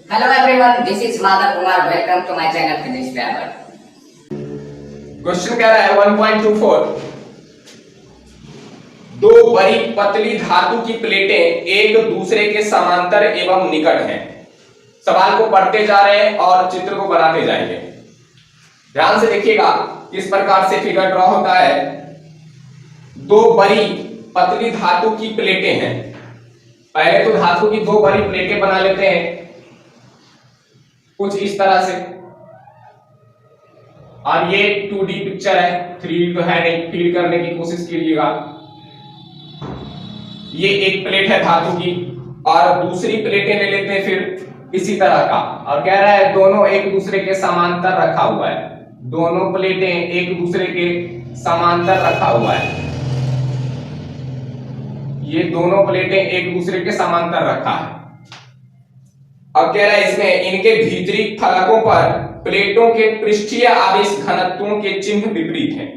Hello everyone, this is Madhav Kumar. Welcome to my channel Finish Grammar. Question कह रहा है 1.24 दो बड़ी पतली धातु की प्लेटें एक दूसरे के समांतर एवं निकट हैं। सवाल को पढ़ते जा रहे हैं और चित्र को बनाते जाएंगे। ध्यान से देखिएगा किस प्रकार से फिगर ड्रॉ होता है। दो बड़ी पतली धातु की प्लेटें हैं। पहले तो धातु की दो बड़ी प्लेटें बना लेते हैं कुछ इस तरह से, और ये 2D पिक्चर है, 3D तो है नहीं, फील करने की कोशिश कीजिएगा। ये एक प्लेट है धातु की और दूसरी प्लेटें ले लेते हैं फिर इसी तरह का, और कह रहा है दोनों एक दूसरे के समांतर रखा हुआ है। दोनों प्लेटें एक दूसरे के समांतर रखा हुआ है। ये दोनों प्लेटें एक दूसरे के समांतर रखा है। अब कह रहा है इसमें इनके भीतरी फलकों पर प्लेटों के पृष्ठीय आवेश घनत्वों के चिन्ह विपरीत हैं।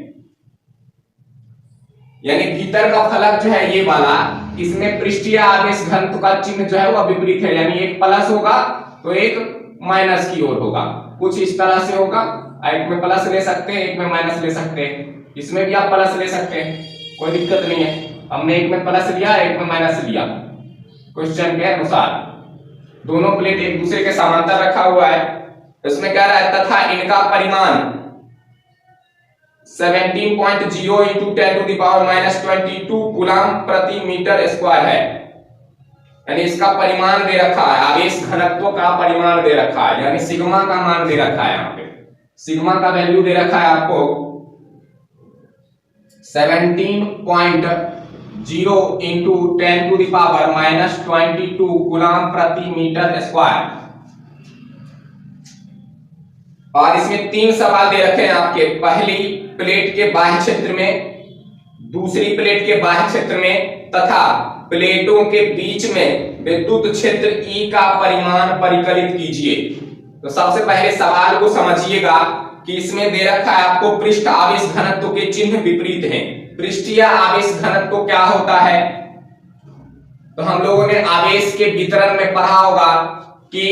यानी भीतर का फलक जो है ये वाला, इसमें पृष्ठीय आवेश घनत्व का चिन्ह जो है वह विपरीत है। यानी एक प्लस होगा तो एक माइनस की ओर होगा, कुछ इस तरह से होगा। एक में प्लस ले सकते हैं, एक में माइनस ले सकते हैं। इसमें भी आप प्लस ले सकते हैं, कोई दिक्कत नहीं है। हमने एक में प्लस लिया, एक में माइनस लिया। क्वेश्चन के अनुसार दोनों प्लेट एक दूसरे के समांतर रखा हुआ है। इसमें कह रहा है तथा इनका परिमाण 17.0 इंटू 10⁻⁻22 कूलम प्रति मीटर स्क्वायर है। यानी इसका परिमाण दे रखा है, आवेश घनत्व का परिमाण दे रखा है, यानी सिग्मा का मान दे रखा है। यहाँ पे सिग्मा का वैल्यू दे रखा है आपको 17.0 इंटू 10⁻⁻22 कूलम प्रति मीटर स्क्वायर। और इसमें तीन सवाल दे रखे हैं आपके। पहली प्लेट के बाह्य क्षेत्र में, दूसरी प्लेट के बाह्य क्षेत्र में तथा प्लेटों के बीच में विद्युत क्षेत्र E का परिमाण परिकलित कीजिए। तो सबसे पहले सवाल को समझिएगा कि इसमें दे रखा है आपको पृष्ठ आवेश घनत्व के चिन्ह विपरीत हैं। पृष्ठीय आवेश घनत्व क्या होता है? तो हम लोगों ने आवेश के वितरण में पढ़ा होगा कि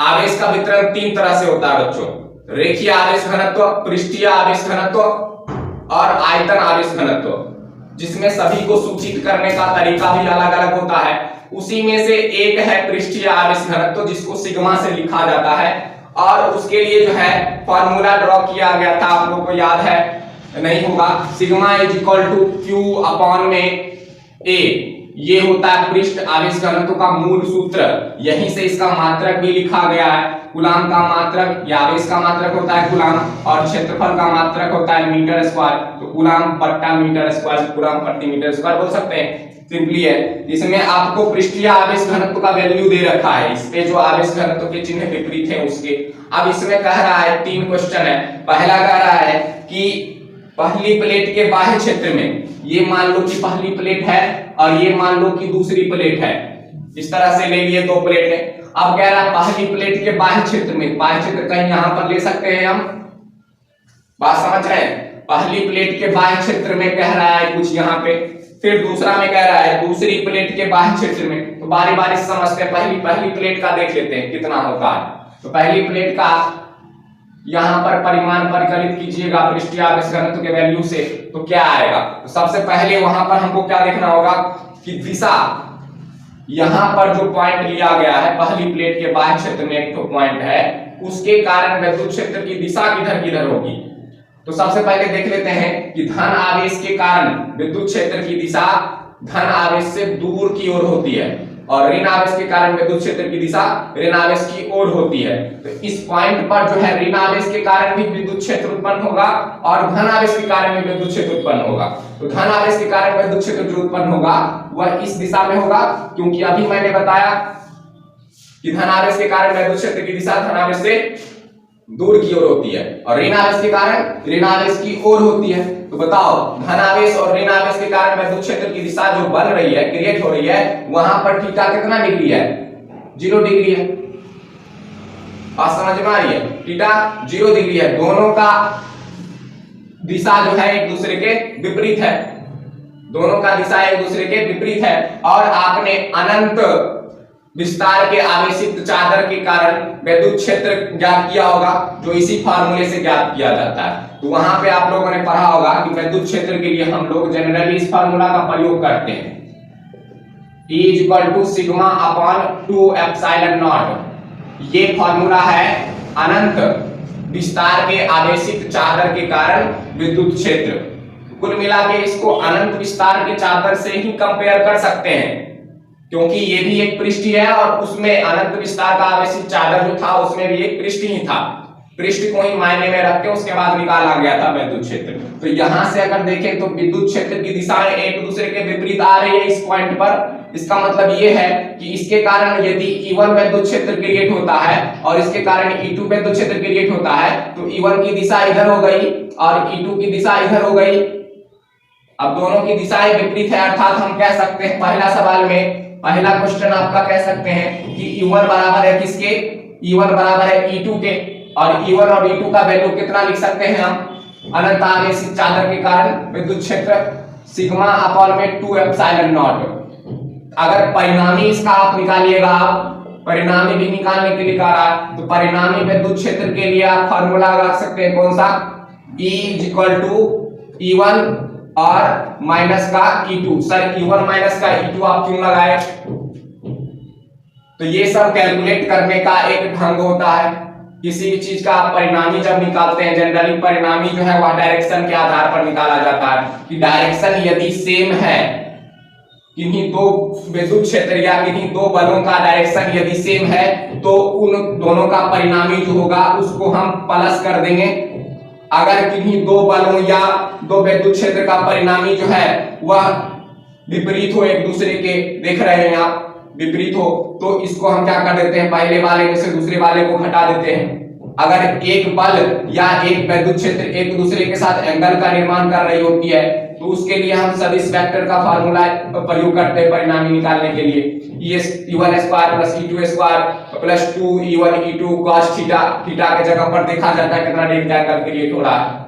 आवेश का वितरण तीन तरह से होता है बच्चों। रेखीय आवेश घनत्व, पृष्ठीय आवेश घनत्व और आयतन आवेश घनत्व, जिसमें सभी को सूचित करने का तरीका भी अलग अलग होता है। उसी में से एक है पृष्ठीय आवेश घनत्व, जिसको सिग्मा से लिखा जाता है। और उसके लिए जो है फॉर्मूला ड्रॉ किया गया था, आप लोगों को याद है नहीं होगा। Sigma is equal to Q upon में A। ये होता है पृष्ठ आवेश घनत्व का मूल सूत्र। यहीं से इसका मात्रक भी लिखा गया है। कूलम का मात्रक या आवेश का मात्रक होता है कूलम, और क्षेत्रफल का मात्रक होता है मीटर स्क्वायर। तो कूलम बट्टा मीटर स्क्वायर, कूलम प्रति मीटर स्क्वायर बोल सकते हैं। सिंपली है। इसमें आपको पृष्ठीय आवेश घनत्व का वैल्यू दे रखा है, इस पे जो आवेश घनत्व के चिन्ह विपरीत है उसके। अब इसमें कह रहा है तीन क्वेश्चन है। पहला कह रहा है कि पहली प्लेट के बाह्य क्षेत्र में, ये मान लो कि पहली प्लेट है और ये मान लो कि दूसरी प्लेट है। इस तरह से ले लिए दो प्लेट है। अब कह रहा है पहली प्लेट के बाह्य क्षेत्र में, बाह्य क्षेत्र कहीं यहां पर ले सकते हैं हम, बात समझ रहे हैं। पहली प्लेट के बाह्य क्षेत्र में कह रहा है कुछ यहाँ पे, फिर दूसरा में कह रहा है दूसरी प्लेट के बाह्य क्षेत्र में। तो बारी बारी से समझते हैं। पहली प्लेट का देख लेते हैं कितना होता है। तो पहली प्लेट का यहां पर परिमाण परिकलित कीजिएगा पृष्ठीय आवेश घनत्व के वैल्यू से, तो क्या आएगा? तो सबसे पहले वहां पर हमको क्या देखना होगा कि दिशा, यहां पर जो पॉइंट लिया गया है पहली प्लेट के बाह्य क्षेत्र में एक तो पॉइंट है, उसके कारण विद्युत क्षेत्र की दिशा किधर किधर होगी। तो सबसे पहले देख लेते हैं कि धन आवेश के कारण विद्युत क्षेत्र की दिशा धन आवेश से दूर की ओर होती है, और ऋण आवेश के कारण विद्युत क्षेत्र की दिशा ऋण आवेश की ओर होती है। तो इस पॉइंट पर जो है ऋण आवेश के कारण भी विद्युत क्षेत्र उत्पन्न होगा और धन आवेश के कारण भी विद्युत क्षेत्र उत्पन्न होगा। तो धन आवेश के कारण विद्युत क्षेत्र जो उत्पन्न होगा वह इस दिशा में होगा, क्योंकि अभी मैंने बताया कि धन आवेश के कारण विद्युत क्षेत्र की दिशा धन आवेश से दूर की ओर होती है, और ऋण आवेश के कारण ऋण आवेश की ओर होती है। तो बताओ धन आवेश और ऋण आवेश के कारण विद्युत क्षेत्र की दिशा जो बन रही है, क्रिएट हो रही है, वहां पर थीटा कितना डिग्री है? 0 डिग्री है। बात समझ में आ रही है? थीटा 0 डिग्री है। दोनों का दिशा जो है एक दूसरे के विपरीत है। दोनों का दिशा एक दूसरे के विपरीत है। और आपने अनंत विस्तार के आवेशित चादर के कारण विद्युत क्षेत्र ज्ञात किया होगा, जो इसी फार्मूले से ज्ञात किया जाता है। तो वहां पे आप लोगों ने पढ़ा होगा कि विद्युत क्षेत्र के लिए हम लोग जनरली इस फार्मूला का प्रयोग करते हैं, E = sigma upon 2 epsilon not. ये फार्मूला है अनंत विस्तार के आवेशित चादर के कारण विद्युत क्षेत्र। कुल मिला के इसको अनंत विस्तार के चादर से ही कंपेयर कर सकते हैं, क्योंकि ये भी एक पृष्ठ है और उसमें अनंत विस्तार का आवेशित चादर जो था उसमें भी एक पृष्ठ ही था। पृष्ठ को ही मायने में रख के उसके बाद निकाला गया था विद्युत क्षेत्र। तो यहां से अगर देखें तो विद्युत क्षेत्र की दिशाएं एक दूसरे के विपरीत आ रही है इस पॉइंट पर। इसका मतलब ये है कि इसके कारण यदि E1 विद्युत क्षेत्र क्रिएट होता है और इसके कारण E2 विद्युत क्षेत्र क्रिएट होता है, तो E1 की दिशा इधर हो गई और E2 की दिशा इधर हो गई। अब दोनों की दिशाएं विपरीत है, अर्थात हम कह सकते हैं पहला सवाल में, पहला क्वेश्चन आपका कह सकते हैं कि E1 बराबर है किसके, E1 बराबर है E2 के, और E1 और E2 का वैल्यू कितना लिख सकते हैं हम, अनंत आवेशित चादर के कारण विद्युत क्षेत्र सिग्मा अपॉन में 2 एप्सिलॉन नॉट। अगर परिणामी इसका आप निकालिएगा, आप परिणामी भी निकालने के लिए कह रहा है, तो परिणामी विद्युत क्षेत्र के लिए आप फार्मूला लगा सकते हैं कौन सा, E = E1 और माइनस का E2। सर E1 माइनस का E2 आप क्यों लगाए, तो ये सब कैलकुलेट करने का एक ढंग होता है। किसी भी चीज का आप परिणामी जब निकालते हैं, जनरली परिणामी जो है वह डायरेक्शन के आधार पर निकाला जाता है कि डायरेक्शन यदि सेम है, किन्हीं दो विद्युत क्षेत्र या किन्हीं दो बलों का डायरेक्शन यदि सेम है, तो उन दोनों का परिणामी जो होगा उसको हम प्लस कर देंगे। अगर किन्हीं दो बलों या दो विद्युत क्षेत्र का परिणामी जो है वह विपरीत हो, एक दूसरे के, देख रहे हैं आप, विपरीत हो, तो इसको हम क्या कर देते हैं, पहले वाले में से दूसरे वाले को घटा देते हैं। अगर एक बल या एक विद्युत क्षेत्र एक दूसरे के साथ एंगल का निर्माण कर रही होती है, तो उसके लिए हम सदिश वेक्टर का फार्मूला प्रयोग करते हैं परिणामी निकालने के लिए, E1 square plus E2 square plus 2 E1 E2 cos theta. Theta के जगह पर देखा जाता है कितना डेल्टा एंगल क्रिएट हो रहा है।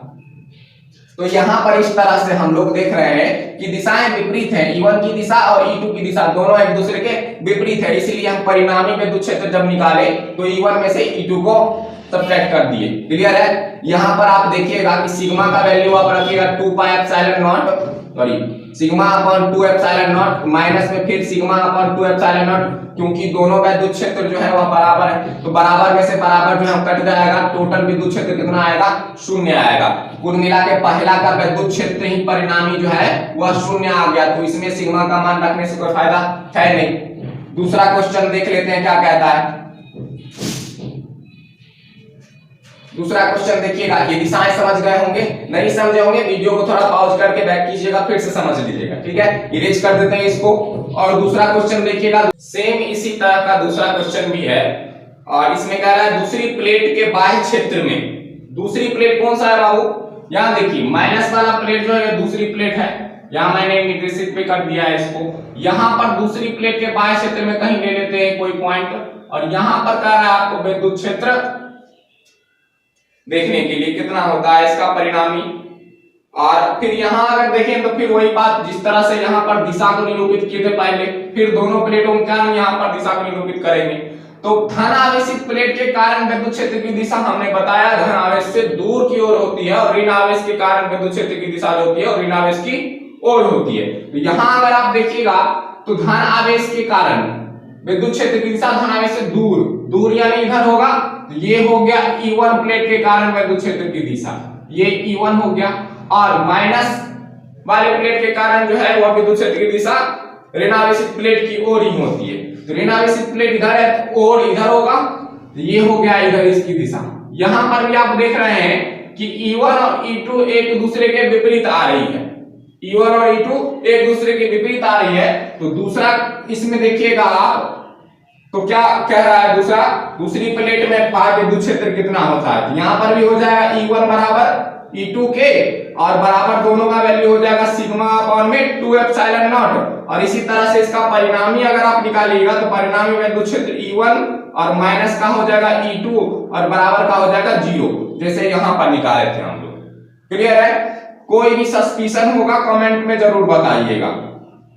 तो यहाँ पर इस तरह से हम लोग देख रहे हैं कि दिशाएं विपरीत हैं, E1 की दिशा और E2 की दिशा दोनों एक दूसरे के विपरीत है, इसलिए हम परिणामी विद्युत क्षेत्र जब निकाले तो E1 में से E2 को सब्ट्रैक्ट कर दिए। क्लियर है। यहाँ पर आप देखिएगा कि सिग्मा का वैल्यू आप रखिएगा 2 pi epsilon not, sorry sigma upon 2 epsilon not, minus में फिर सिग्मा अपॉन 2 एप्सिलॉन नॉट, क्योंकि दोनों विद्युत क्षेत्र जो है वह बराबर है, तो बराबर में से बराबर जो है कट जाएगा, टोटल विद्युत क्षेत्र कितना आएगा, 0 आएगा। कुल मिला के पहला का विद्युत क्षेत्र ही परिणामी जो है वह 0 आ गया, तो इसमें सिग्मा का मान रखने से कोई फायदा है नहीं। दूसरा क्वेश्चन देख लेते हैं क्या कहता है। दूसरा क्वेश्चन देखिएगा, ये दिशाएं समझ गए होंगे, नहीं समझे होंगे वीडियो को थोड़ा पॉज करके बैक कीजिएगा, फिर से समझ लीजिएगा, ठीक है। इरेज कर देते हैं इसको। और दूसरा क्वेश्चन देखिएगा, सेम इसी तरह का दूसरा क्वेश्चन भी है, और इसमें कह रहा है दूसरी प्लेट के बाह्य क्षेत्र में, दूसरी प्लेट कौन सा है बाबू, यहाँ देखिए माइनस वाला प्लेट जो है दूसरी प्लेट है, यहाँ मैंने निर्देशित पे कर दिया है इसको। यहाँ पर दूसरी प्लेट के बाह्य क्षेत्र में कहीं ले लेते हैं कोई पॉइंट, और यहाँ पर कह रहा है आपको विद्युत क्षेत्र देखने के लिए कितना होता है इसका परिणामी। और फिर यहाँ अगर देखें तो फिर वही बात, जिस तरह से यहाँ पर दिशा को निरूपित किए थे पहले, फिर दोनों प्लेटों में क्या हम यहाँ पर दिशा को निरूपित करेंगे। तो धन आवेशित प्लेट के कारण विद्युत क्षेत्र की दिशा हमने बताया धन आवेश से दूर की ओर होती है, और ऋण आवेश के कारण विद्युत क्षेत्र की दिशा जो होती है और ऋण आवेश की ओर होती है। तो यहाँ अगर आप देखिएगा तो धन आवेश के कारण विद्युत क्षेत्र की दिशा धन आवेश से दूर, दूर यानी इधर होगा, तो ये हो गया E1 प्लेट के कारण विद्युत क्षेत्र की दिशा, ये E1 हो गया। और माइनस वाले प्लेट के कारण जो है वह विद्युत क्षेत्र की दिशा ऋणावेशित प्लेट की ओर ही होती है, तो ऋणावेशित प्लेट इधर है तो और इधर होगा, तो ये हो गया इधर इसकी दिशा। यहां पर भी आप देख रहे हैं कि E1 और E2 एक दूसरे के विपरीत आ रही है, E1 और E2 एक दूसरे के विपरीत आ रही है। तो दूसरा इसमें देखिएगा आप, तो क्या कह रहा है दूसरा, दूसरी प्लेट में बाह्य विद्युत क्षेत्र कितना होता है, यहां पर भी हो जाएगा E1 बराबर E2 के, और बराबर दोनों का वैल्यू हो जाएगा सिग्मा अपॉन में 2 एप्सिलॉन नॉट। और इसी तरह से इसका परिणामी अगर आप निकालिएगा तो परिणामी विद्युत क्षेत्र E1 और माइनस का हो जाएगा E2 और बराबर का हो जाएगा 0, जैसे यहां पर निकाले थे हम लोग। क्लियर है। कोई भी सस्पिशन होगा कमेंट में जरूर बताइएगा।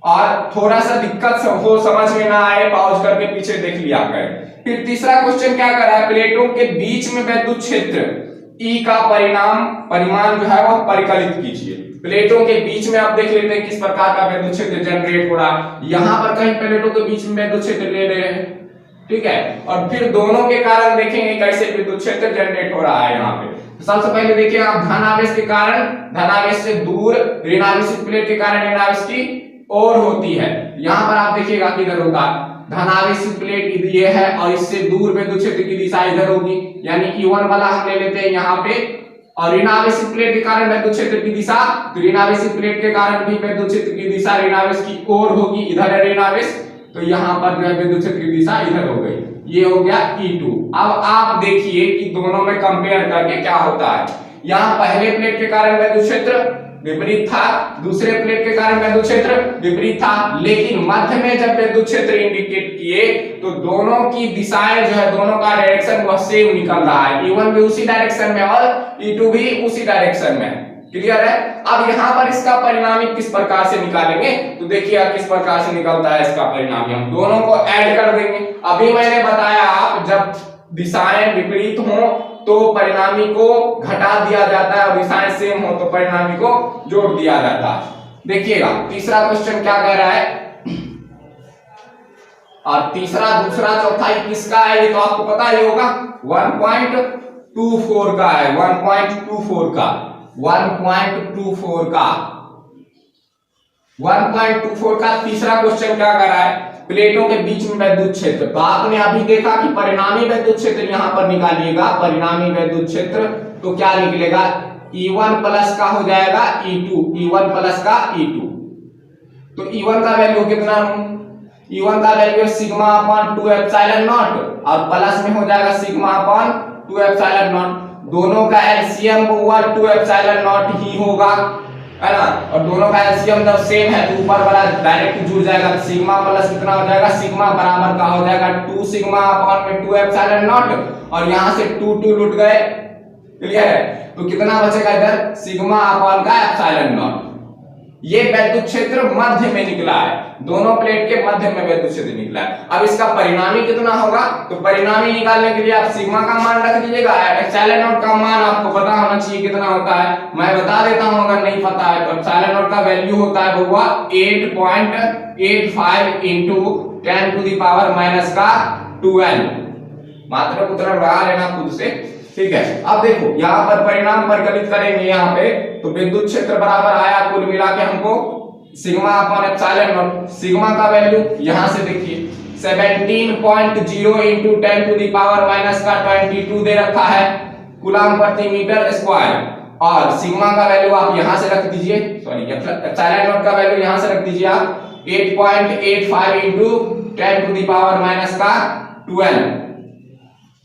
और थोड़ा सा दिक्कत हो समझ में ना आए पॉज करके पीछे देख लिया करें। फिर तीसरा क्वेश्चन क्या कर रहा है, प्लेटों के बीच में विद्युत क्षेत्र E का परिमाण जो है वह परिकलित कीजिए। प्लेटों के बीच में आप देख लेते हैं किस प्रकार का विद्युत क्षेत्र जनरेट हो रहा है। यहां पर कहीं प्लेटों के बीच में विद्युत क्षेत्र ले रहे हैं, ठीक है, और फिर दोनों के कारण देखेंगे कैसे विद्युत क्षेत्र जनरेट हो रहा है। यहाँ पे सबसे पहले देखिए आप धनावेश के कारण धनावेश से दूर, ऋणावेशित प्लेट के कारण ऋणावेश की ओर होती है। यहाँ पर आप देखिएगा किधर होगा, धनावेशित प्लेट ये है और इससे दूर विद्युत क्षेत्र की दिशा इधर होगी, यानी E1 वाला हम ले लेते हैं यहाँ पे, और ऋणावेशित प्लेट के कारण विद्युत क्षेत्र की दिशा, तो ऋणावेशित प्लेट के कारण भी विद्युत क्षेत्र की दिशा ऋणावेश की ओर होगी, इधर है ऋणावेश, तो यहाँ पर जो है विद्युत क्षेत्र की दिशा इधर हो गई, ये हो गया E2। अब आप देखिए कि दोनों में कंपेयर करके क्या होता है। यहाँ पहले प्लेट के कारण विद्युत क्षेत्र विपरीत था, दूसरे प्लेट के कारण विद्युत क्षेत्र विपरीत था, लेकिन मध्य में जब विद्युत क्षेत्र इंडिकेट किए तो दोनों की दिशाएं जो है, दोनों का डायरेक्शन वह सेम निकल रहा है। E1 भी उसी डायरेक्शन में और E2 भी उसी डायरेक्शन में। क्लियर है। अब यहाँ पर इसका परिणामी किस प्रकार से निकालेंगे, तो देखिए किस प्रकार से निकलता है इसका परिणामी। हम दोनों को ऐड कर देंगे। अभी मैंने बताया आप जब दिशाएं विपरीत हो तो परिणामी को घटा दिया जाता है और दिशाएं सेम हो तो परिणामी को जोड़ दिया जाता है। देखिएगा तीसरा क्वेश्चन क्या कह रहा है, और तीसरा, दूसरा, चौथा किसका है ये तो आपको पता ही होगा, 1.24 का है, 1.24 का 1.24 का तीसरा क्वेश्चन क्या कर रहा है, प्लेटों के बीच में विद्युत क्षेत्र। तो आपने अभी देखा कि परिणामी विद्युत क्षेत्र यहां पर निकालिएगा, परिणामी विद्युत क्षेत्र तो क्या निकलेगा, E1 प्लस का हो जाएगा E2, E1 प्लस का E2। तो E1 का वैल्यू कितना, E1 का वैल्यू है सिग्मा अपॉन 2 एप्सिलॉन नॉट और प्लस में हो जाएगा सिग्मा अपॉन 2 एप्सिलॉन नॉट। दोनों का एलसीएम हुआ 2 एप्सिलॉन नॉट ही होगा, है ना, और दोनों का एलसीएम जब सेम है तो ऊपर वाला डायरेक्ट जुड़ जाएगा। सिग्मा प्लस कितना हो जाएगा, सिग्मा बराबर का हो जाएगा 2 सिग्मा अपॉन में 2 एप्सिलॉन नॉट, और यहां से 2 2 लुट गए। क्लियर है, तो कितना बचेगा इधर, सिग्मा अपॉन का एप्सिलॉन नॉट। ये विद्युत क्षेत्र मध्य में निकला है, दोनों प्लेट के मध्य में विद्युत क्षेत्र निकला है। अब इसका परिणामी कितना होगा, तो परिणामी निकालने के लिए आप सिग्मा का मान रख दीजिएगा, एप्सिलॉन नॉट का मान आपको पता होना चाहिए कितना होता है, मैं बता देता हूं अगर नहीं पता है तो। एप्सिलॉन नॉट का वैल्यू होता है बउआ 8.85 into 10 to the power minus का 12। मात्रक उत्तर लगा लेना खुद से, ठीक है। अब देखो यहाँ पर परिणाम परिकलित करेंगे, यहाँ पे तो विद्युत क्षेत्र बराबर आया कुल मिला के हमको sigma upon epsilon nought. Sigma का वैल्यू यहाँ से देखिए 17.0 into 10 to the power minus का 22 दे रखा है कूलम प्रति मीटर स्क्वायर, और सिग्मा का वैल्यू आप यहाँ से रख दीजिए, सॉरी एप्सिलॉन नॉट का वैल्यू यहाँ से रख दीजिए आप 8.85 into 10 to the power minus का 12।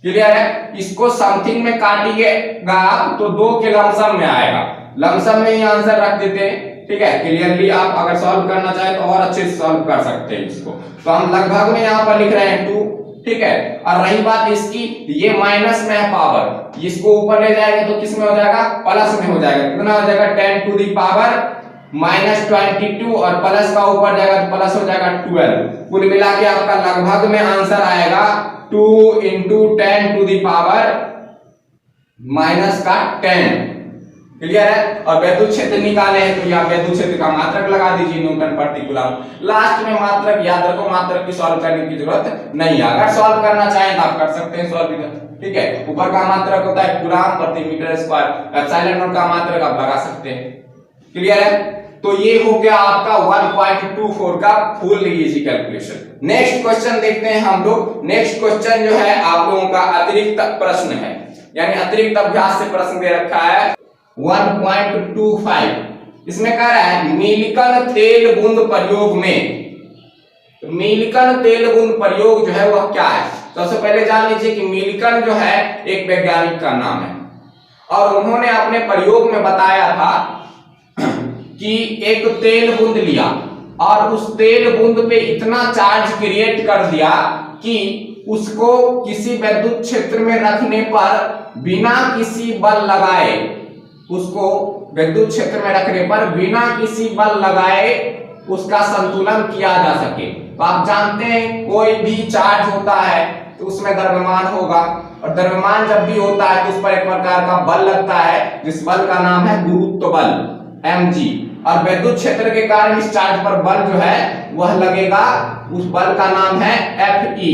क्लियर है, इसको समथिंग में काटिएगा तो 2 के लमसम में आएगा, लमसम में ही आंसर रख देते हैं, ठीक है। क्लियरली आप अगर सॉल्व करना चाहे तो और अच्छे से सॉल्व कर सकते हैं इसको। तो हम लगभग में यहाँ पर लिख रहे हैं 2, ठीक है। और रही बात इसकी, ये माइनस में है पावर, इसको ऊपर ले जाएंगे तो किस में हो जाएगा, प्लस में हो जाएगा। कितना हो जाएगा 10 टू द पावर माइनस 22 और प्लस का ऊपर जाएगा तो प्लस हो जाएगा 12। कुल मिला के आपका लगभग में आंसर आएगा 2 into 10 to the power minus का 10। क्लियर है, और विद्युत क्षेत्र निकाले हैं तो यहाँ विद्युत क्षेत्र का मात्रक लगा दीजिए न्यूटन प्रति कूलम। लास्ट में मात्रक याद रखो, मात्रक की सॉल्व करने की जरूरत नहीं है, अगर सॉल्व करना चाहें तो आप कर सकते हैं सॉल्व इधर, ठीक है। ऊपर का मात्रक होता है कूलम प्रति मीटर स्क्वायर, एप्सिलॉन नॉट का मात्रक आप लगा सकते हैं। क्लियर है, तो ये हो गया आपका 1.24 का full easy calculation. Next question देखते हैं हम लोग। नेक्स्ट क्वेश्चन जो है आप लोगों का अतिरिक्त प्रश्न है, यानी अतिरिक्त अभ्यास से प्रश्न दे रखा है 1.25। इसमें कह रहा है मीलिकन तेल बूंद प्रयोग में, मीलिकन तेल बूंद प्रयोग जो है वह क्या है। सबसे पहले जान लीजिए कि मीलिकन जो है एक वैज्ञानिक का नाम है, और उन्होंने अपने प्रयोग में बताया था कि एक तेल बूंद लिया और उस तेल बूंद पे इतना चार्ज क्रिएट कर दिया कि उसको किसी विद्युत क्षेत्र में रखने पर बिना किसी बल लगाए, उसको विद्युत क्षेत्र में रखने पर बिना किसी बल लगाए उसका संतुलन किया जा सके। तो आप जानते हैं कोई भी चार्ज होता है तो उसमें द्रव्यमान होगा, और द्रव्यमान जब भी होता है तो उस पर एक प्रकार का बल लगता है, जिस बल का नाम है गुरुत्व बल mg। और विद्युत क्षेत्र के कारण इस चार्ज पर बल जो है वह लगेगा, उस बल का नाम है Fe,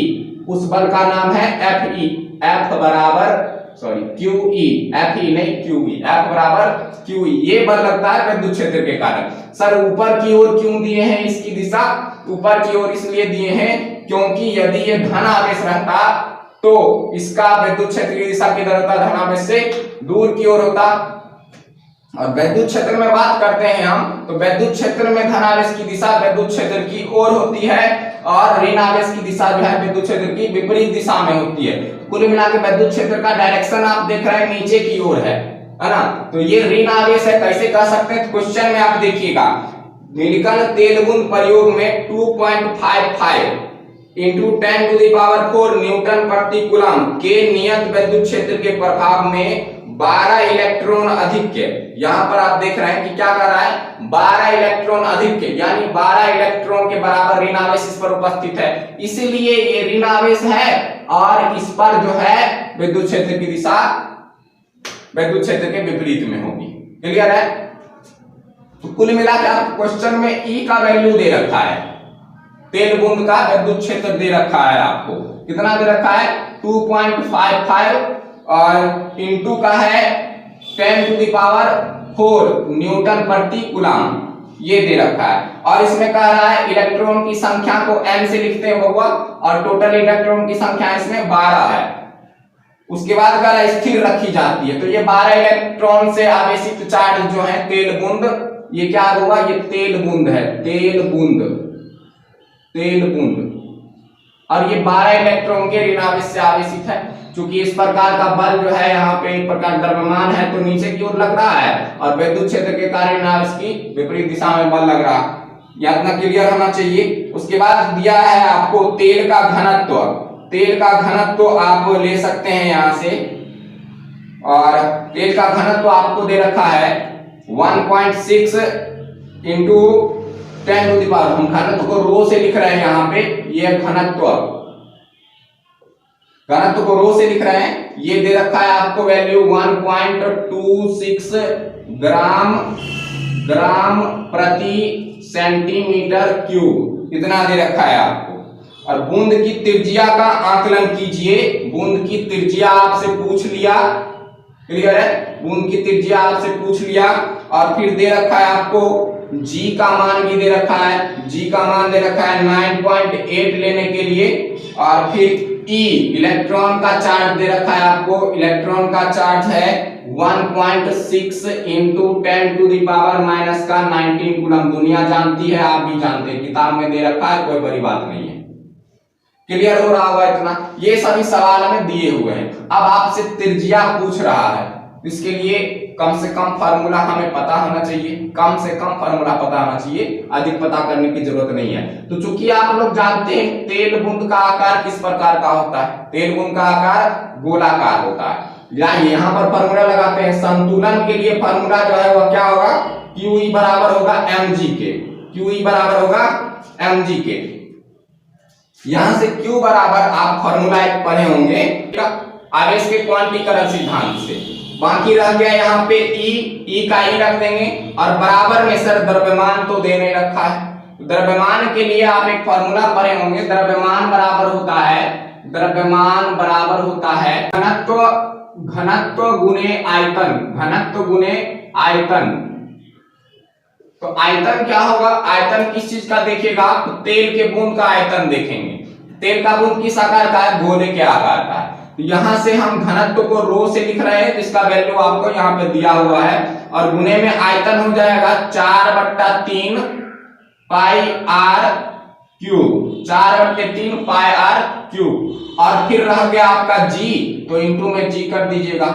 उस बल का नाम है Fe। F बराबर QE, Fe नहीं QE, F बराबर QE, ये बल लगता है विद्युत क्षेत्र के कारण। सर ऊपर की ओर क्यों दिए हैं इसकी दिशा? ऊपर की ओर इसलिए दिए हैं क्योंकि यदि ये धन आवेश रहता तो इसका विद्युत क्षेत्र की दिशा किधर होता? धन आवेश से दूर की ओर होता। और विद्युत क्षेत्र में बात करते हैं हम, तो विद्युत क्षेत्र में धन आवेश की दिशा विद्युत क्षेत्र की ओर होती है, और ऋण आवेश की दिशा जो है विद्युत क्षेत्र की विपरीत दिशा में होती है। कुल मिलाकर विद्युत क्षेत्र का डायरेक्शन आप देख रहे हैं नीचे की ओर है ना। तो ये ऋण आवेश है, कैसे कह सकते हैं? क्वेश्चन में आप देखिएगा, निलकण तेल बूंद प्रयोग में 2.55 इंटू 10⁴ न्यूटन प्रति कूलम के नियत विद्युत क्षेत्र के प्रभाव में 12 इलेक्ट्रॉन अधिक्य, यहां पर आप देख रहे हैं कि क्या कर रहा है? 12 इलेक्ट्रॉन अधिक्य, यानी 12 इलेक्ट्रॉन के बराबर ऋण आवेश इस पर उपस्थित है, इसीलिए ये ऋण आवेश है, और इस पर जो है विद्युत क्षेत्र की दिशा विद्युत क्षेत्र के विपरीत में होगी। क्लियर है? तो कुल मिलाकर क्वेश्चन में ई का वैल्यू दे रखा है, तेल बूंद का विद्युत क्षेत्र दे रखा है आपको, कितना दे रखा है? 2.55 और इंटू का है 10⁴ न्यूटन प्रति कूलम, ये दे रखा है। और इसमें कह रहा है इलेक्ट्रॉन की संख्या को n से लिखते हैं बउआ, और टोटल इलेक्ट्रॉन की संख्या इसमें 12 है। उसके बाद कह रहा है स्थिर रखी जाती है, तो ये 12 इलेक्ट्रॉन से आवेशित चार्ज जो है तेल बूंद, ये क्या होगा? ये तेल बूंद है, तेल बूंद, तेल बूंद, और ये 12 इलेक्ट्रॉन के ऋण आवेश से आवेशित है। क्योंकि इस प्रकार का बल जो है यहाँ पे एक प्रकार द्रव्यमान है तो नीचे की ओर लग रहा है, और विद्युत क्षेत्र के कारण आवेश की विपरीत दिशा में बल लग रहा है। यह इतना क्लियर होना चाहिए। उसके बाद दिया है आपको तेल का घनत्व, तेल का घनत्व आप ले सकते हैं यहां से, और तेल का घनत्व आपको दे रखा है 1.6 इंटू 10⁻, हम घनत्व को रो से लिख रहे हैं यहाँ पे, ये घनत्व को रो से लिख रहे हैं, ये दे रखा है आपको वैल्यू 1.26 ग्राम प्रति सेंटीमीटर क्यूब, इतना दे रखा है आपको। और बूंद की त्रिज्या का आकलन कीजिए, बूंद की त्रिज्या आपसे पूछ लिया, क्लियर है? बूंद की त्रिज्या आपसे पूछ लिया, और फिर दे रखा है आपको G का मान भी दे रखा है, G का मान दे रखा है 9.8 लेने के लिए, और फिर E इलेक्ट्रॉन का चार्ज दे रखा है आपको, इलेक्ट्रॉन का चार्ज है 1.6 इंटू 10⁻⁻19 कूलम। दुनिया जानती है, आप भी जानते हैं, किताब में दे रखा है, कोई बड़ी बात नहीं है। क्लियर हो रहा होगा इतना? ये सभी सवाल में दिए हुए हैं। अब आपसे त्रिज्या पूछ रहा है, इसके लिए कम से कम फार्मूला हमें पता होना चाहिए, कम से कम फार्मूला पता होना चाहिए, अधिक पता करने की जरूरत नहीं है। तो चूंकि आप लोग जानते हैं तेल बूंद का आकार किस प्रकार का होता है, तेल बूंद का आकार गोलाकार होता है। यहाँ पर फार्मूला लगाते हैं, संतुलन के लिए फार्मूला जो है वह क्या होगा? QE बराबर होगा mg के, QE बराबर होगा mg के। यहां से Q बराबर आप फार्मूला एक पढ़े होंगे आवेश के क्वांटीकरण सिद्धांत से। बाकी रह गया यहाँ पे E का E रख देंगे, और बराबर में सर द्रव्यमान तो दे नहीं रखा है। द्रव्यमान के लिए आप एक फार्मूला पढ़े होंगे, द्रव्यमान बराबर होता है घनत्व गुणे आयतन, घनत्व गुणे आयतन। तो आयतन क्या होगा? आयतन किस चीज का देखिएगा? तो तेल के बूंद का आयतन देखेंगे। तेल का बूंद किस आकार का है? गोले के आकार का है। तो यहां से हम घनत्व को रो से लिख रहे हैं, जिसका वैल्यू आपको यहाँ पे दिया हुआ है, और गुणे में आयतन हो जाएगा 4/3 पाई r क्यूब, 4/3 पाई r क्यूब। और फिर रह गया आपका G, तो इंटू में G कर दीजिएगा।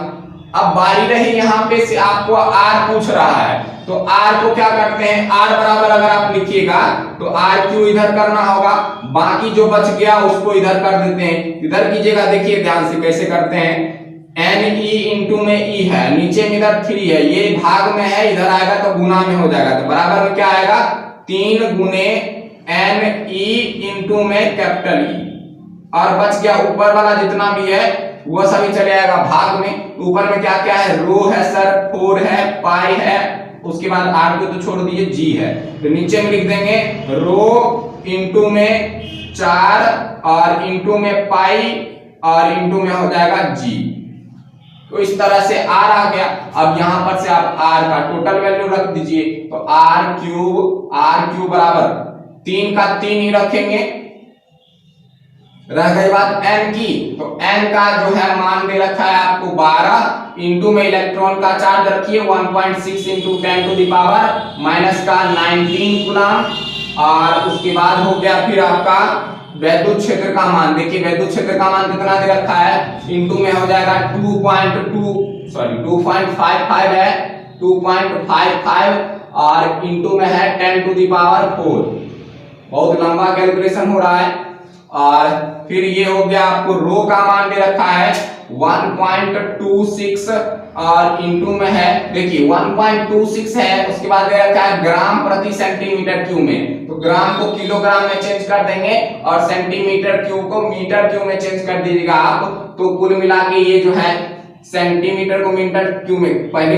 अब बारी रही यहाँ पे से आपको R पूछ रहा है, तो R को क्या करते हैं? R बराबर अगर आप लिखिएगा तो RQ इधर करना होगा, बाकी जो बच गया उसको इधर कर देते हैं। इधर कीजिएगा, देखिए ध्यान से कैसे करते हैं। NE इंटू में E है, नीचे में इधर 3 है, ये भाग में है, इधर आएगा तो गुना में हो जाएगा, तो बराबर में क्या आएगा? 3 गुने एन ई इंटू में कैपिटल ई, और बच गया ऊपर वाला जितना भी है वो सभी चले जाएगा भाग में। ऊपर में क्या क्या है, रो है सर, 4 है, पाई है, उसके बाद आर को तो छोड़ दीजिए, जी है। तो नीचे में लिख देंगे रो इंटू में 4 और इंटू में पाई और इंटू में हो जाएगा जी। तो इस तरह से आर आ गया। अब यहां पर से आप आर का टोटल वैल्यू रख दीजिए, तो आर क्यूब बराबर 3 का 3 ही रखेंगे। रह गई बात एन की, तो एन का जो है मान दे रखा है आपको 12, इंटू में इलेक्ट्रॉन का चार्ज रखिए 1.6 into 10 to the power minus का 19 कूलम, और उसके बाद हो गया फिर आपका वैद्युत क्षेत्र का मान। देखिए वैद्युत क्षेत्र का मान कितना दे रखा है, इंटू में हो जाएगा 2.55 है, 2.55 और इंटू में है 10 टू द पावर 4। बहुत लंबा कैलकुलेशन हो रहा है। और फिर ये हो गया आपको रो का मान दे रखा है 1.26 और इंटू में है, देखिए 1.26 है, उसके बाद दे रखा है ग्राम प्रति सेंटीमीटर क्यूब में, तो ग्राम को किलोग्राम में चेंज कर देंगे और सेंटीमीटर क्यूब को मीटर क्यूब में चेंज कर दीजिएगा आप। तो कुल मिला के ये जो है सेंटीमीटर को मीटर क्यूब में, पहले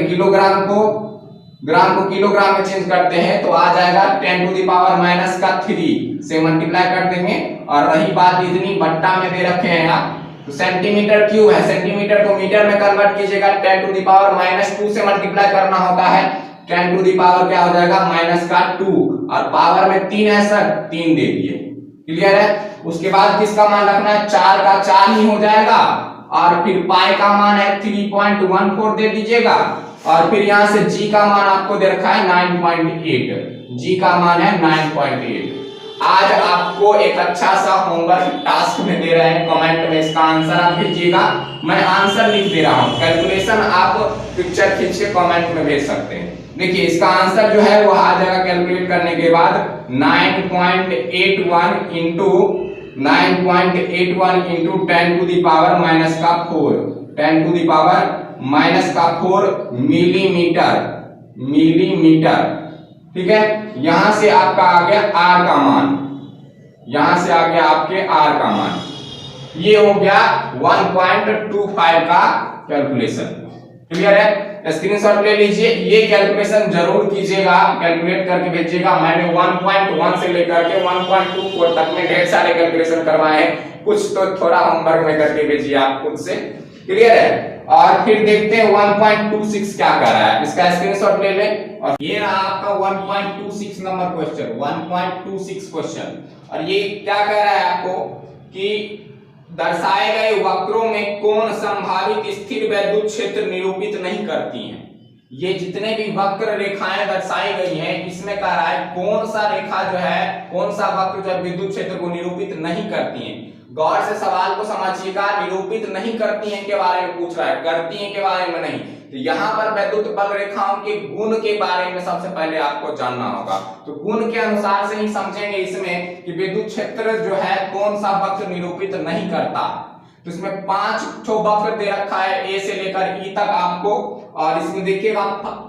ग्राम को किलोग्राम में चेंज करते हैं तो आ जाएगा 10 टू द पावर माइनस का 3 से मल्टीप्लाई कर देंगे। और रही बात इतनी बट्टा में दे रखे हैं आप, तो सेंटीमीटर क्यूब है, सेंटीमीटर को मीटर में कन्वर्ट कीजिएगा 10 टू द पावर माइनस 2 से मल्टीप्लाई करना होता है, 10 टू द पावर क्या हो जाएगा माइनस का 2, और पावर में 3 है सर, 3 दे दिए। क्लियर है। उसके बाद किसका मान रखना है, 4 का 4 ही हो जाएगा, और फिर पाई का मान है 3.14 दे दीजिएगा, और फिर यहां से जी का मान आपको दे रखा है 9.8, जी का मान है 9.8। आज आपको एक अच्छा सा होमवर्क टास्क में दे रहे हैं, कमेंट में इसका आंसर आप भेजिएगा, मैं आंसर लिख दे रहा हूं, कैलकुलेशन आप पिक्चर खींच के कमेंट में भेज सकते हैं। देखिए इसका आंसर जो है वो आ जाएगा कैलकुलेट करने के बाद 9.81 into 10 to the power minus का 4, 10 टू द पावर माइनस का 4 मिलीमीटर। ठीक है, यहां से आपका आ गया आर का मान, यहां से आ गया आपके आर का मान, ये हो गया 1.25 का कैलकुलेशन। क्लियर है, स्क्रीनशॉट ले लीजिए, ये कैलकुलेशन जरूर कीजिएगा, कैलकुलेट करके भेजिएगा। मैंने 1.1 से लेकर के 1.24 तक में ढेर सारे कैलकुलेशन करवाए हैं, कुछ तो थोड़ा होमवर्क में करके भेजिए आप खुद से। क्लियर है। और फिर देखते हैं 1.26 क्या कर रहा है, इसका स्क्रीनशॉट ले लें। और ये रहा आपका 1.26 नंबर क्वेश्चन, 1.26 क्वेश्चन। और ये क्या कह रहा है आपको कि दर्शाए गए वक्रों में कौन संभावित स्थिर वैद्युत क्षेत्र निरूपित नहीं करती हैं। ये जितने भी वक्र रेखाएं दर्शाई गई हैं, इसमें कह रहा है कौन सा रेखा जो है, कौन सा वक्र जो है विद्युत क्षेत्र को निरूपित नहीं करती हैं। गौर से सवाल को समझिएगा, निरूपित नहीं करती हैं के बारे में पूछ रहा है, करती हैं के बारे में नहीं। तो यहाँ पर वैद्युत बल रेखाओं के गुण के बारे में सबसे पहले आपको जानना होगा, तो गुण के अनुसार से ही समझेंगे इसमें कि विद्युत क्षेत्र जो है कौन सा वक्र निरूपित नहीं करता। तो इसमें 5 वक्र दे रखा है, ए से लेकर ई तक आपको, और इसमें देखिएगा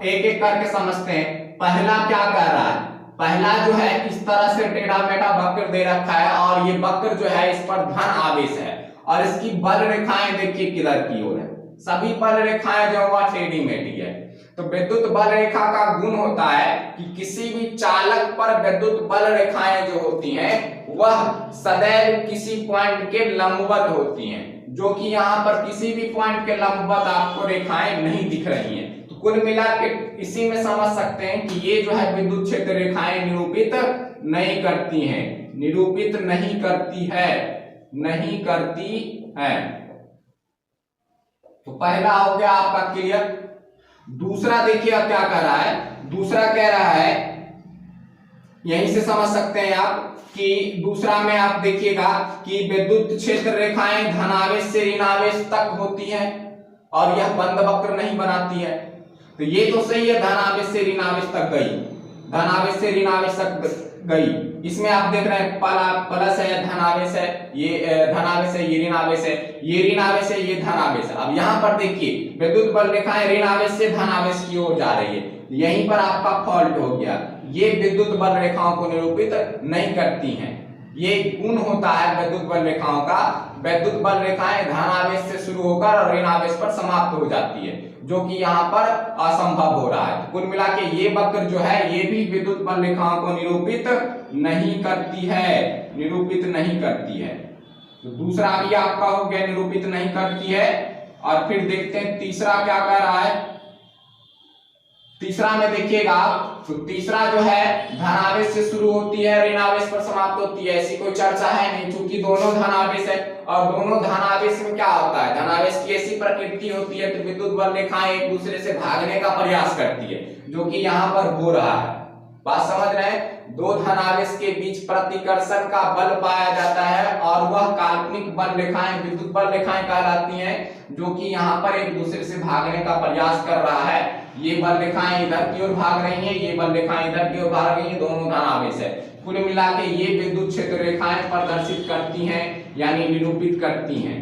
एक एक करके समझते हैं। पहला क्या कह रहा है, पहला जो है इस तरह से टेढ़ा मेढ़ा वक्र दे रखा है, और ये वक्र जो है इस पर धन आवेश है, और इसकी बल रेखाएं देखिए किधर की ओर है, सभी बल रेखाएं जो हुआ टेढ़ी मेढ़ी है। तो विद्युत बल रेखा का गुण होता है कि किसी भी चालक पर विद्युत बल रेखाएं जो होती हैं वह सदैव किसी पॉइंट के लंबवत होती हैं, जो कि यहाँ पर किसी भी पॉइंट के लंबवत आपको रेखाएं नहीं दिख रही हैं। तो कुल मिला के इसी में समझ सकते हैं कि ये जो है विद्युत क्षेत्र रेखाएं निरूपित नहीं करती हैं, निरूपित नहीं करती है, नहीं करती है। तो पहला हो गया आपका क्लियर। दूसरा देखिए अब क्या कह रहा है, दूसरा कह रहा है, यहीं से समझ सकते हैं आप कि दूसरा में आप देखिएगा कि विद्युत क्षेत्र रेखाएं धनावेश से ऋणावेश तक होती हैं, और यह बंद वक्र नहीं बनाती है। तो ये तो सही है, धनावेश से ऋणावेश तक गई, धनावेश से ऋणावेश तक गई। इसमें आप देख रहे हैं प्लस है, धनावेश है, ये धनावेश है, ये ऋणावेश है, ये ऋणावेश है, ये धनावेश है। अब यहाँ पर देखिए विद्युत बल रेखाएं ऋणावेश से धनावेश की ओर जा रही है, यहीं पर आपका फॉल्ट हो गया। ये विद्युत बल रेखाओं को निरूपित नहीं करती हैं। ये गुण होता है विद्युत बल रेखाओं का। विद्युत बल रेखाएं धनावेश से शुरू होकर और ऋणावेश पर समाप्त हो जाती है, जो कि यहाँ पर असंभव हो रहा है। तो कुल मिला के ये वक्र जो है ये भी विद्युत बल रेखाओं को निरूपित नहीं करती है, निरूपित नहीं करती है। तो दूसरा भी आपका हो गया निरूपित नहीं करती है। और फिर देखते हैं तीसरा क्या कह रहा है। तीसरा में देखिएगा आप, तो तीसरा जो है धनावेश से शुरू होती है, ऋणावेश पर समाप्त होती है, ऐसी कोई चर्चा है नहीं, क्योंकि दोनों धनावेश है। और दोनों धनावेश में क्या होता है, धनावेश की ऐसी प्रकृति होती है तो विद्युत बल रेखाएं एक दूसरे से भागने का प्रयास करती है, जो कि यहाँ पर हो रहा है। बात समझ रहे हैं। दो धनावेश के बीच प्रतिकर्षण का बल पाया जाता है और वह काल्पनिक बल रेखाएं विद्युत बल रेखाएं कहलाती हैं, जो कि यहाँ पर एक दूसरे से भागने का प्रयास कर रहा है। ये बल रेखाएं इधर की ओर भाग रही हैं, ये बल रेखाएं इधर की ओर भाग रही हैं, दोनों धनावेश है। कुल मिला के ये विद्युत क्षेत्र रेखाएं प्रदर्शित करती हैं, यानी निरूपित करती हैं।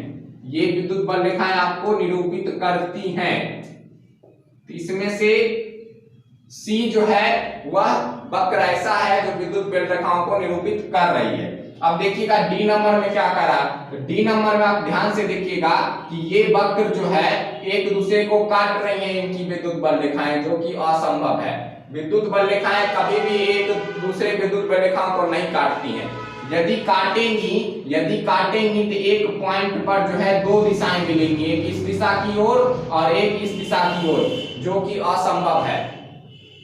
ये विद्युत बल रेखाएं आपको निरूपित करती हैं। इसमें से सी जो है वह वक्र ऐसा है जो विद्युत बल रेखाओं को निरूपित कर रही है। अब देखिएगा डी नंबर में क्या कर रहा है। तो डी नंबर में आप ध्यान से देखिएगा कि ये वक्र जो है एक दूसरे को काट रही हैं, इनकी विद्युत बल रेखाएं, जो कि असंभव है। विद्युत बल रेखाएं कभी भी एक दूसरे विद्युत बल रेखाओं को नहीं काटती हैं। यदि काटेंगी तो एक पॉइंट पर जो है दो दिशाएं मिलेंगी, एक इस दिशा की ओर और एक इस दिशा की ओर, जो कि असंभव है।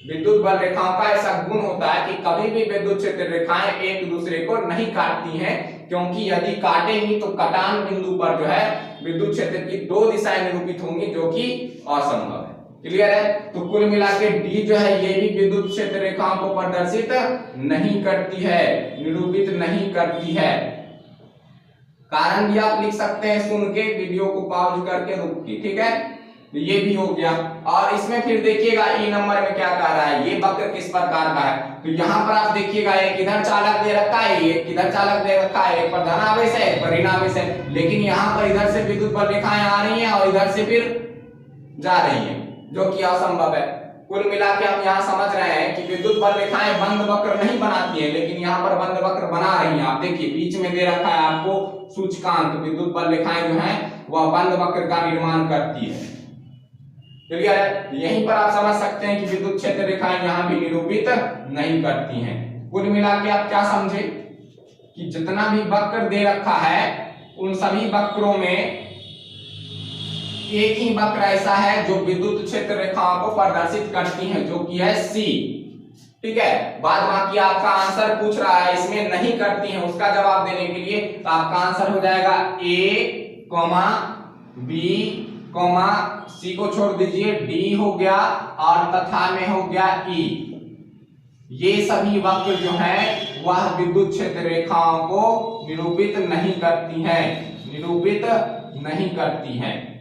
विद्युत बल रेखाओं का ऐसा गुण होता है कि कभी भी विद्युत क्षेत्र रेखाएं एक दूसरे को नहीं काटती हैं, क्योंकि यदि काटेंगी तो कटान बिंदु पर जो है विद्युत क्षेत्र की दो दिशाएं निरूपित होंगी, जो कि असंभव है। क्लियर है। तो कुल मिला के डी जो है ये भी विद्युत क्षेत्र रेखाओं को प्रदर्शित नहीं करती है, निरूपित नहीं करती है। कारण भी आप लिख सकते हैं सुन के, वीडियो को पॉज करके रुक के, ठीक है। तो ये भी हो गया। और इसमें फिर देखिएगा ई नंबर में क्या कह रहा है, ये वक्र किस प्रकार का है। तो यहाँ पर आप देखिएगा एक इधर चालक दे रखा है, एक इधर चालक दे रखा है, एक पर धनावेश है, एक पर ऋणावेश है, लेकिन यहाँ पर इधर से विद्युत बल रेखाएं आ रही हैं और इधर से फिर जा रही हैं, जो कि असंभव है। कुल मिला के हम यहाँ समझ रहे हैं कि विद्युत बल रेखाएं बंद वक्र नहीं बनाती हैं, लेकिन यहाँ पर बंद वक्र बना रही हैं। आप देखिए बीच में दे रखा है आपको सूचकांक, विद्युत बल रेखाएं जो हैं वह बंद वक्र का निर्माण करती है। क्लियर है। यहीं पर आप समझ सकते हैं कि विद्युत क्षेत्र रेखाएं यहाँ भी निरूपित नहीं करती हैं। कुल मिला के आप क्या समझे कि जितना भी वक्र दे रखा है उन सभी वक्रों में एक ही वक्र ऐसा है जो विद्युत क्षेत्र रेखाओं को प्रदर्शित करती है, जो कि है सी। ठीक है। बाद बाकी आपका आंसर पूछ रहा है इसमें नहीं करती हैं, उसका जवाब देने के लिए तो आपका आंसर हो जाएगा ए, बी, सी को छोड़ दीजिए, डी हो गया और तथा में हो गया ई। ये सभी वक्र जो हैं वह विद्युत क्षेत्र रेखाओं को निरूपित नहीं करती हैं, निरूपित नहीं करती हैं।